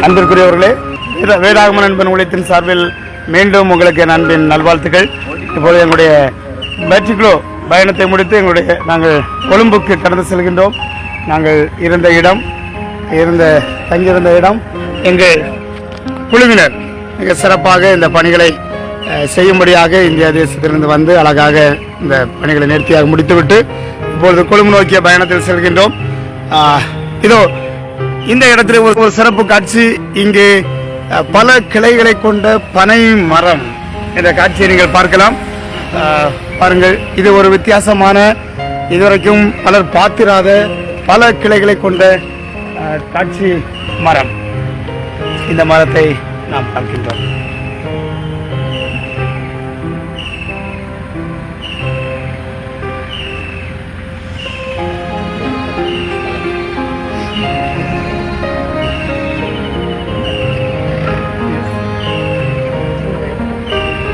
அன்பிற்குரியவர்களே, வேதாகம நண்பன் ஊழியத்தின் சார்பில் மீண்டும் உங்களுக்கு என் அன்பின் நல்வாழ்த்துக்கள். இப்போது எங்களுடைய மெட்ரிகுலோ பயணத்தை முடித்து நாங்கள் கொழும்புக்கு கடந்து செல்கின்றோம். நாங்கள் தங்கியிருந்த இடம் எங்கள் குழுவினர் மிக சிறப்பாக இந்த பணிகளை செய்யும்படியாக இந்தியா தேசத்திலிருந்து வந்து அழகாக இந்த பணிகளை நேர்த்தியாக முடித்துவிட்டு இப்பொழுது கொழும்பு நோக்கிய பயணத்தில் செல்கின்றோம். இதோ இந்த இடத்துல ஒரு சிறப்பு காட்சி. இங்கே பல கிளைகளை கொண்ட பனை மரம் என்ற காட்சியை நீங்கள் பார்க்கலாம். பாருங்கள், இது ஒரு வித்தியாசமான, இதுவரைக்கும் பலர் பார்த்திராத பல கிளைகளை கொண்ட காட்சி மரம். இந்த மரத்தை நாம் பார்க்கின்றோம்.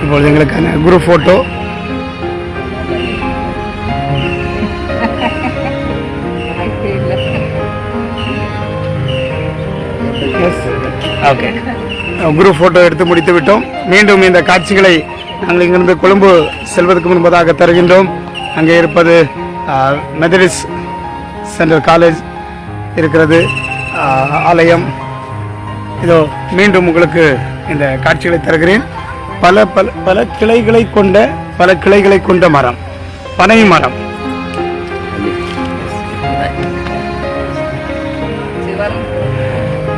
இப்பொழுது எங்களுக்கான குரு போட்டோ. ஓகே, குரு போட்டோ எடுத்து முடித்து விட்டோம். மீண்டும் இந்த காட்சிகளை நாங்கள் இங்கிருந்து கொழும்பு செல்வதற்கு முன்பதாக தருகின்றோம். அங்கே இருப்பது மெத்தடிஸ்ட் சென்ட்ரல் காலேஜ் இருக்கிறது, ஆலயம். இதோ மீண்டும் உங்களுக்கு இந்த காட்சிகளை தருகிறேன். பல பல பல கிளைகளை கொண்ட மரம், பனை மரம்.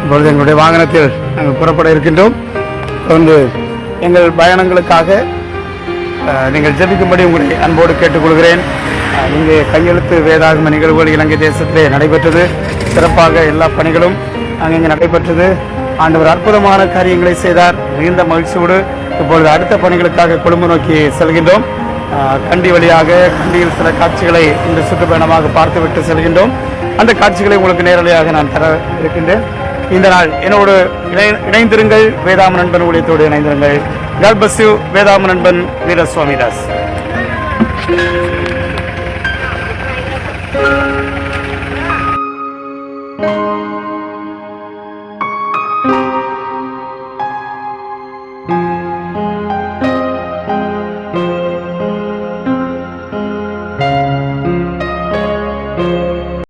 இப்பொழுது எங்களுடைய வாகனத்தில் நாங்கள் புறப்பட இருக்கின்றோம். தொடர்ந்து எங்கள் பயணங்களுக்காக நீங்கள் ஜெபிக்கும்படி உங்களை அன்போடு கேட்டுக்கொள்கிறேன். இங்கே கையெழுத்து வேதாகம நிகழ்வுகள் இலங்கை தேசத்திலே நடைபெற்றது. சிறப்பாக எல்லா பணிகளும் அங்கே நடைபெற்றது. ஆண்டவர் அற்புதமான காரியங்களை செய்தார். மிகுந்த மகிழ்ச்சியோடு இப்பொழுது அடுத்த பணிகளுக்காக கொழும்பு நோக்கி செல்கின்றோம். கண்டியில் சில காட்சிகளை இன்று சுற்றுப்பயணமாக பார்த்துவிட்டு செல்கின்றோம். அந்த காட்சிகளை உங்களுக்கு நேரடியாக நான் தர இருக்கின்றேன். இந்த நாள் என்னோடு இணைந்திருங்கள். வேதாம நண்பன் ஊழியத்தோடு இணைந்திருங்கள். God bless you. வேதாம நண்பன் வீரசுவாமிதாஸ்.